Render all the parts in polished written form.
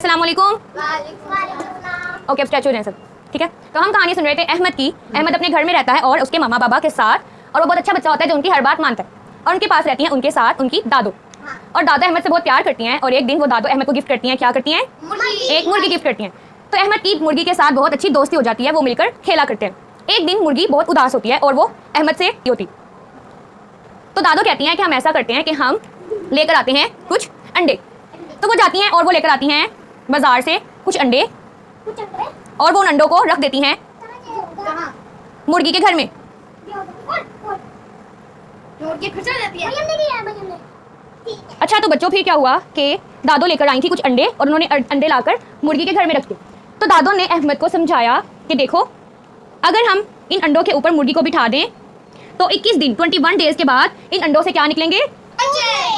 अस्सलाम वालेकुम। ओके, अब स्टैचू हैं सब, ठीक है। तो हम कहानी सुन रहे थे अहमद की। अहमद अपने घर में रहता है और उसके मामा बाबा के साथ, और वो बहुत अच्छा बच्चा होता है जो उनकी हर बात मानता है। और उनके पास रहती हैं उनके साथ उनकी दादो, और दादा अहमद से बहुत प्यार करती हैं। और एक दिन वो दादो अहमद को गिफ्ट करती हैं। क्या करती हैं? एक मुर्गी गिफ्ट करती हैं। तो अहमद की मुर्गी के साथ बहुत अच्छी दोस्ती हो जाती है, वो मिलकर खेला करते हैं। एक दिन मुर्गी बहुत उदास होती है और वो अहमद से होती, तो दादो कहती हैं कि हम ऐसा करते हैं कि हम लेकर आते हैं कुछ अंडे। तो वो जाती हैं और वो लेकर आती हैं बाजार से कुछ अंडे, और वो उन अंडों को रख देती हैं मुर्गी के घर में। अच्छा, तो बच्चों फिर क्या हुआ कि दादो लेकर आई थी कुछ अंडे और उन्होंने अंडे लाकर मुर्गी के घर में रख दिए। तो दादो ने अहमद को समझाया कि देखो, अगर हम इन अंडों के ऊपर मुर्गी को बिठा दें तो 21 दिन 21 डेज के बाद इन अंडों से क्या निकलेंगे?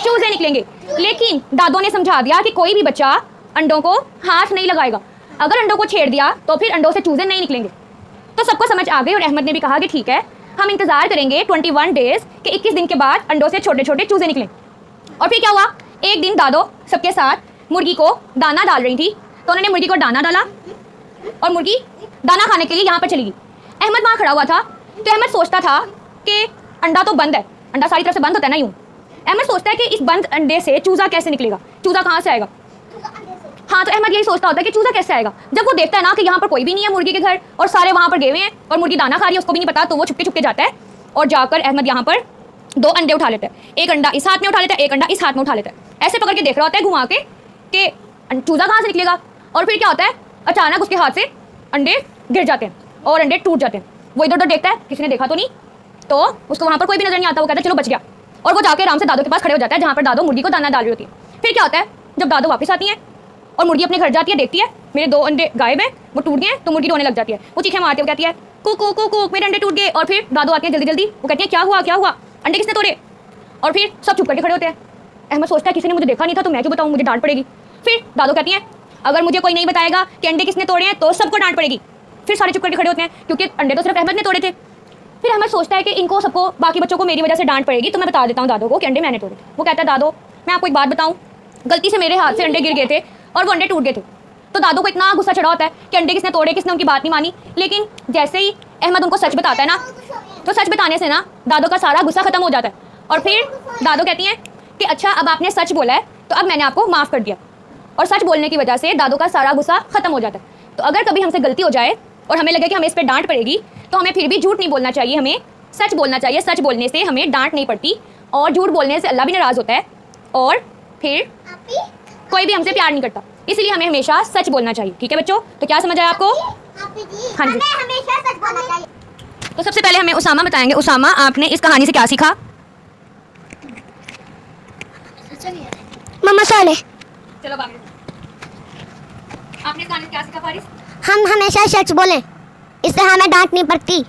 चूजे निकलेंगे। लेकिन दादो ने समझा दिया कि कोई भी बच्चा अंडों को हाथ नहीं लगाएगा। अगर अंडों को छेड़ दिया तो फिर अंडों से चूजे नहीं निकलेंगे। तो सबको समझ आ गई और अहमद ने भी कहा कि ठीक है, हम इंतजार करेंगे 21 डेज के 21 दिन के बाद अंडों से छोटे छोटे चूजे निकलें। और फिर क्या हुआ, एक दिन दादो सबके साथ मुर्गी को दाना डाल रही थी, तो उन्होंने मुर्गी को दाना डाला और मुर्गी दाना खाने के लिए यहाँ पर चली गई। अहमद वहाँ खड़ा हुआ था, तो अहमद सोचता था कि अंडा तो बंद है, अंडा सारी तरफ से बंद होता है ना यूँ। अहमद सोचता है कि इस बंद अंडे से चूजा कैसे निकलेगा, चूजा कहाँ से आएगा। हाँ, तो अहमद यही सोचता होता है कि चूजा कैसे आएगा। जब वो देखता है ना कि यहाँ पर कोई भी नहीं है मुर्गी के घर और सारे वहाँ पर गए हुए हैं और मुर्गी दाना खा रही है, उसको भी नहीं पता, तो वो छुपके छुपके जाता है और जाकर अहमद यहाँ पर 2 अंडे उठा लेता है। एक अंडा इस हाथ में उठा लेता है, एक अंडा इस हाथ में उठा लेता है। ऐसे पकड़ के देख रहा होता है घुमा के कि चूजा कहाँ से निकलेगा। और फिर क्या होता है, अचानक उसके हाथ से अंडे गिर जाते हैं और अंडे टूट जाते हैं। वो इधर उधर देखता है, किसी ने देखा तो नहीं, तो उसको वहाँ पर कोई भी नजर नहीं आता। वो कहता है चलो बच गया, और वो जाके आराम से दादो के पास खड़े हो जाता है जहाँ पर दादो मुर्गी को दाना डाल रही होती है। फिर क्या होता है, जब दादो वापस आती है और मुर्गी अपने घर जाती है, देखती है मेरे 2 अंडे गायब हैं, वो टूट गए, तो मुर्गी रोने लग जाती है। वो चीखें मारती है, वो कहती है कुकू कुकू मेरे अंडे टूट गए। और फिर दादो आती है जल्दी जल्दी, वो कहती है क्या हुआ क्या हुआ, अंडे किसने तोड़े। और फिर सब चुप करके खड़े होते हैं। अहमद सोचता है किसी ने मुझे देखा नहीं था तो मैं क्यों बताऊँ, मुझे डांट पड़ेगी। फिर दादो कहती है अगर मुझे कोई नहीं बताएगा कि अंडे किसने तोड़े हैं तो सबको डांट पड़ेगी। फिर सारे चुप करके खड़े होते हैं क्योंकि अंडे तो सिर्फ अहमद ने तोड़े थे। फिर अहमद सोचता है कि इनको सबको बाकी बच्चों को मेरी वजह से डांट पड़ेगी, तो मैं बता देता हूँ दादो को कि अंडे मैंने तोड़े। वो कहता है दादो मैं आपको एक बात बताऊँ, गलती से मेरे हाथ से अंडे गिर गए थे और वो अंडे टूट गए थे। तो दादो को इतना गुस्सा चढ़ा होता है कि अंडे किसने तोड़े, किसने उनकी बात नहीं मानी। लेकिन जैसे ही अहमद उनको सच बताता है ना, तो सच बताने से ना दादो का सारा गुस्सा खत्म हो जाता है। और फिर दादो कहती हैं कि अच्छा अब आपने सच बोला है तो अब मैंने आपको माफ़ कर दिया। और सच बोलने की वजह से दादो का सारा गुस्सा खत्म हो जाता है। तो अगर कभी हमसे गलती हो जाए और हमें लगे कि हमें इस पर डांट पड़ेगी, तो हमें फिर भी झूठ नहीं बोलना चाहिए, हमें सच बोलना चाहिए। सच बोलने से हमें डांट नहीं पड़ती, और झूठ बोलने से अल्लाह भी नाराज़ होता है और फिर कोई भी हमसे प्यार नहीं करता। इसलिए हमें हमेशा सच बोलना चाहिए। ठीक है बच्चों, तो क्या समझ आया आपको? हाँ जी, हमेशा सच बोलना चाहिए। तो सबसे पहले हमें उसामा बताएंगे। उसामा, आपने इस कहानी से क्या सीखा? मम्मा साले चलो बाकी आपने इस कहानी से क्या सीखा फारिस? हम हमेशा सच बोलें, इससे हमें डांट नहीं पड़ती।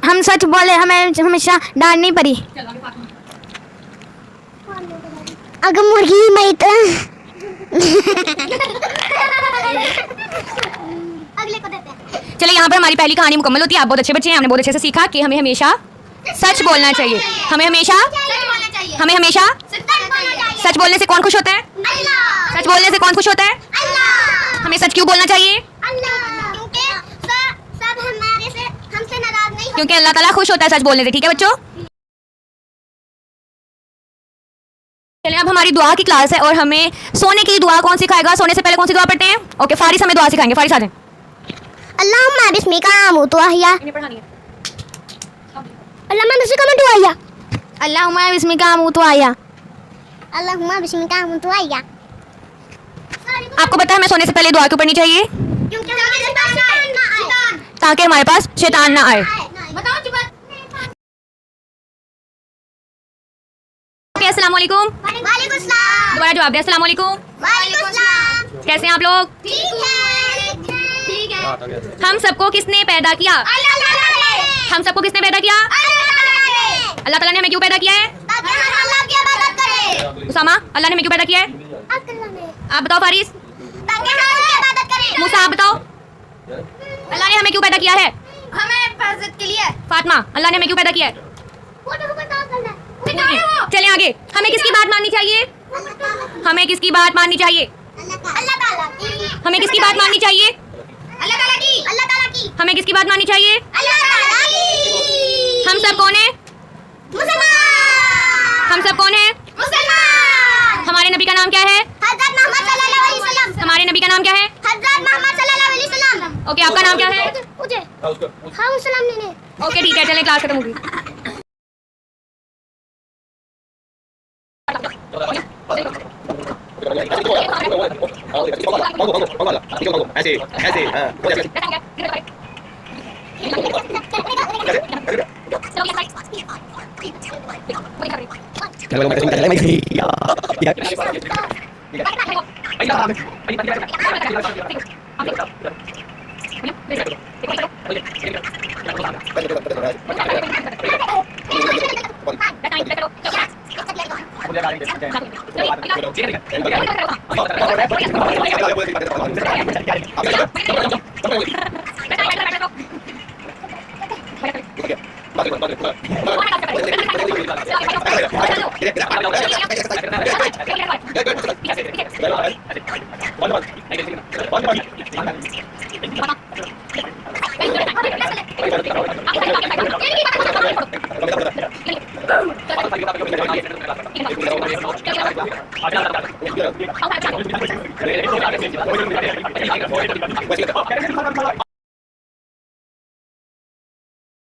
हम सच बोले, हमें हमेशा डांट नहीं पड़ी। चलो आगे फातिमा। अगर मुर्गी मई तो अगले को देते हैं। चलिए, यहाँ पर हमारी पहली कहानी मुकम्मल होती है। आप बहुत अच्छे बच्चे हैं, हमने बहुत अच्छे से सीखा कि हमें हमेशा सच बोलना चाहिए। हमें हमेशा सच बोलने से कौन खुश होता है? अल्लाह। सच बोलने से कौन खुश होता है? अल्लाह। हमें सच क्यों बोलना चाहिए? क्योंकि सब हमारे से हमसे नाराज नहीं होते। क्योंकि अल्लाह ताला खुश होता है सच बोलने से। ठीक है बच्चों, चलिए अब हमारी दुआ की क्लास है और हमें सोने की दुआ कौन सिखाएगा? सोने से पहले कौन सी दुआ पढ़ते हैं? ओके, फारिस हमें दुआ सिखाएंगे। फारिस आ जाएं। अल्लाहुम्मा बिस्मिका अमूतु व अहया। इन्हें पढ़ानी है। अल्लाहुम्मा बिस्मिका अमूतु व अहया। अल्लाहुम्मा बिस्मिका अमूतु व अहया। अल्लाहुम्मा बिस्मिका अमूतु व अहया। आपको पता है हमें सोने से पहले दुआ क्यों पढ़नी चाहिए? क्योंकि शैतान ना आए। ताकि हमारे पास शैतान ना आए। बताओ जी बात। ओके, अस्सलाम वालेकुम। वालेकुम सलाम। दोबारा जवाब दें। अस्सलाम वालेकुम। वालेकुम सलाम। कैसे हैं आप लोग? ठीक है, ठीक है। हम सबको किसने पैदा किया? अल्लाह ताला ने। हम सबको किसने पैदा किया? अल्लाह ताला ने। अल्लाह ताला ने हमें क्यों पैदा किया है? ताकि हम अल्लाह की इबादत करें। उसामा, अल्लाह ने हमें क्यों पैदा किया है? अल्लाह ने। आप बताओ फारिस। ताकि हम उसकी इबादत करें। मूसा, आप बताओ अल्लाह ने हमें क्यों पैदा किया है? हमें हिफाजत के लिए। फातिमा, अल्लाह ने हमें क्यों पैदा किया है? वो तो बता करना। चलें आगे। हमें किसकी बात माननी चाहिए? हमें किसकी बात माननी चाहिए? अल्लाह ताला की। हमें किसकी बात माननी चाहिए? अल्लाह ताला की। अल्लाह ताला की। हमें किसकी बात माननी चाहिए? अल्लाह ताला की। हम सब कौन है? मुसलमान। हम सब कौन है? मुसलमान। हमारे नबी का नाम क्या है? हज़रत मोहम्मद सल्लल्लाहु अलैहि वसल्लम। हमारे नबी का नाम क्या है? हज़रत मोहम्मद सल्लल्लाहु अलैहि वसल्लम। ओके, आपका नाम क्या है? मुझे हाँ सलाम लेने। ओके ठीक है, चलें, क्लास खत्म होगी। ऐसे ऐसे हाँ